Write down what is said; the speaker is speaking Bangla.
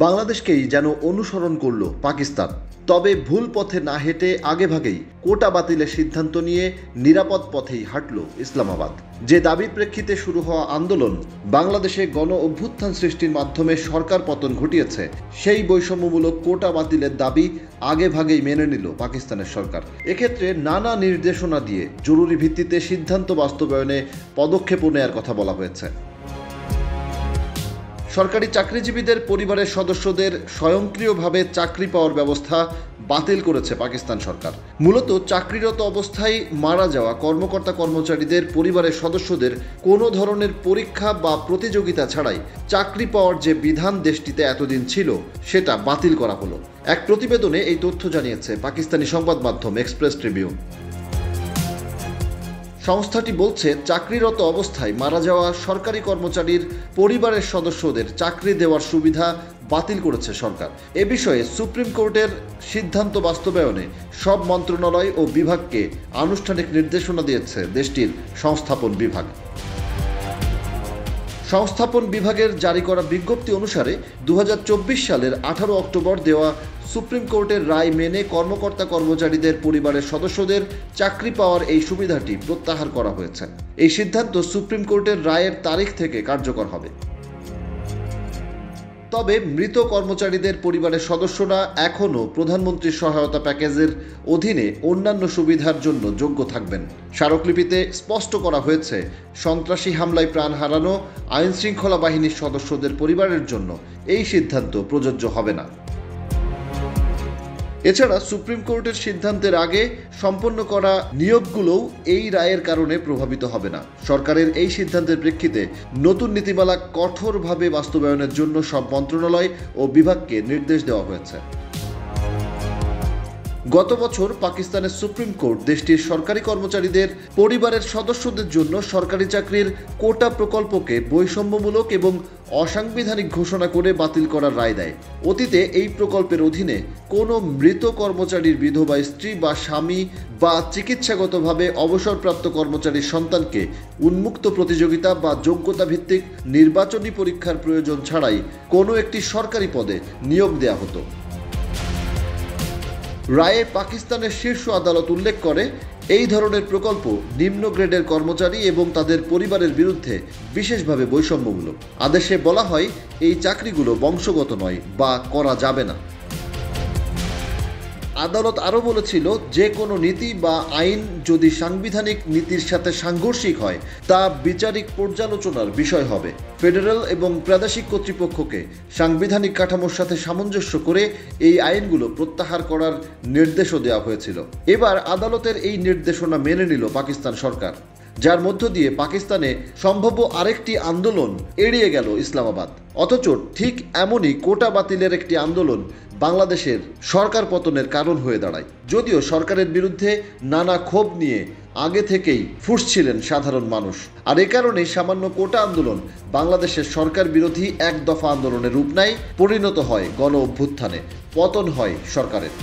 বাংলাদেশকেই যেন অনুসরণ করল পাকিস্তান। তবে ভুল পথে না হেঁটে আগেভাগেই কোটা বাতিলের সিদ্ধান্ত নিয়ে নিরাপদ পথেই হাঁটল ইসলামাবাদ। যে দাবির প্রেক্ষিতে শুরু হওয়া আন্দোলন বাংলাদেশে গণ অভ্যুত্থান সৃষ্টির মাধ্যমে সরকার পতন ঘটিয়েছে, সেই বৈষম্যমূলক কোটা বাতিলের দাবি আগেভাগেই মেনে নিল পাকিস্তানের সরকার। এক্ষেত্রে নানা নির্দেশনা দিয়ে জরুরি ভিত্তিতে সিদ্ধান্ত বাস্তবায়নে পদক্ষেপ নেওয়ার কথা বলা হয়েছে। সরকারি চাকরিজীবীদের পরিবারের সদস্যদের স্বয়ংক্রিয়ভাবে চাকরি পাওয়ার ব্যবস্থা বাতিল করেছে পাকিস্তান সরকার। মূলত চাকরিরত অবস্থায় মারা যাওয়া কর্মকর্তা কর্মচারীদের পরিবারের সদস্যদের কোনো ধরনের পরীক্ষা বা প্রতিযোগিতা ছাড়াই চাকরি পাওয়ার যে বিধান দেশটিতে এতদিন ছিল সেটা বাতিল করা হলো। এক প্রতিবেদনে এই তথ্য জানিয়েছে পাকিস্তানি সংবাদ মাধ্যম এক্সপ্রেস ট্রিবিউন। সংস্থাটি বলছে, চাকরিরত অবস্থায় মারা যাওয়া সরকারি কর্মচারীর পরিবারের সদস্যদের চাকরি দেওয়ার সুবিধা বাতিল করেছে সরকার। এ বিষয়ে সুপ্রিম কোর্টের সিদ্ধান্ত বাস্তবায়নে সব মন্ত্রণালয় ও বিভাগকে আনুষ্ঠানিক নির্দেশনা দিয়েছে দেশটির সংস্থাপন বিভাগ। সংস্থাপন বিভাগের জারি করা বিজ্ঞপ্তি অনুসারে 2024 সালের 18 অক্টোবর দেওয়া সুপ্রিম কোর্টের রায় মেনে কর্মকর্তা কর্মচারীদের পরিবারের সদস্যদের চাকরি পাওয়ার এই সুবিধাটি প্রত্যাহার করা হয়েছে। এই সিদ্ধান্ত সুপ্রিম কোর্টের রায়ের তারিখ থেকে কার্যকর হবে। তবে মৃত কর্মচারীদের পরিবারের সদস্যরা এখনও প্রধানমন্ত্রীর সহায়তা প্যাকেজের অধীনে অন্যান্য সুবিধার জন্য যোগ্য থাকবেন। স্মারকলিপিতে স্পষ্ট করা হয়েছে, সন্ত্রাসী হামলায় প্রাণ হারানো আইনশৃঙ্খলা বাহিনীর সদস্যদের পরিবারের জন্য এই সিদ্ধান্ত প্রযোজ্য হবে না। এছাড়া সুপ্রিম কোর্টের সিদ্ধান্তের আগে সম্পন্ন করা নিয়োগগুলোও এই রায়ের কারণে প্রভাবিত হবে না। সরকারের এই সিদ্ধান্তের প্রেক্ষিতে নতুন নীতিমালা কঠোরভাবে বাস্তবায়নের জন্য সব মন্ত্রণালয় ও বিভাগকে নির্দেশ দেওয়া হয়েছে। গত বছর পাকিস্তানের সুপ্রিম কোর্ট দেশটির সরকারি কর্মচারীদের পরিবারের সদস্যদের জন্য সরকারি চাকরির কোটা প্রকল্পকে বৈষম্যমূলক এবং অসাংবিধানিক ঘোষণা করে বাতিল করার রায় দেয়। অতীতে এই প্রকল্পের অধীনে কোনো মৃত কর্মচারীর বিধবা স্ত্রী বা স্বামী বা চিকিৎসাগতভাবে অবসরপ্রাপ্ত কর্মচারীর সন্তানকে উন্মুক্ত প্রতিযোগিতা বা যোগ্যতা ভিত্তিক নির্বাচনী পরীক্ষার প্রয়োজন ছাড়াই কোনো একটি সরকারি পদে নিয়োগ দেওয়া হতো। রায়ে পাকিস্তানের শীর্ষ আদালত উল্লেখ করে, এই ধরনের প্রকল্প নিম্ন গ্রেডের কর্মচারী এবং তাদের পরিবারের বিরুদ্ধে বিশেষভাবে বৈষম্যমূলক। আদেশে বলা হয়, এই চাকরিগুলো বংশগত নয় বা করা যাবে না। আদালত আরও বলেছিল, যে কোনো নীতি বা আইন যদি সাংবিধানিক নীতির সাথে সাংঘর্ষিক হয় তা বিচারিক পর্যালোচনার বিষয় হবে। ফেডারেল এবং প্রাদেশিক কর্তৃপক্ষকে সাংবিধানিক কাঠামোর সাথে সামঞ্জস্য করে এই আইনগুলো প্রত্যাহার করার নির্দেশও দেওয়া হয়েছিল। এবার আদালতের এই নির্দেশনা মেনে নিল পাকিস্তান সরকার, যার মধ্য দিয়ে পাকিস্তানে সম্ভাব্য আরেকটি আন্দোলন এড়িয়ে গেল ইসলামাবাদ। অথচ ঠিক এমনই কোটা বাতিলের একটি আন্দোলন বাংলাদেশের সরকার পতনের কারণ হয়ে দাঁড়ায়। যদিও সরকারের বিরুদ্ধে নানা ক্ষোভ নিয়ে আগে থেকেই ফুঁসছিলেন সাধারণ মানুষ, আর এ কারণেই সামান্য কোটা আন্দোলন বাংলাদেশের সরকার বিরোধী এক দফা আন্দোলনের রূপ নেয়, পরিণত হয় গণ অভ্যুত্থানে, পতন হয় সরকারের।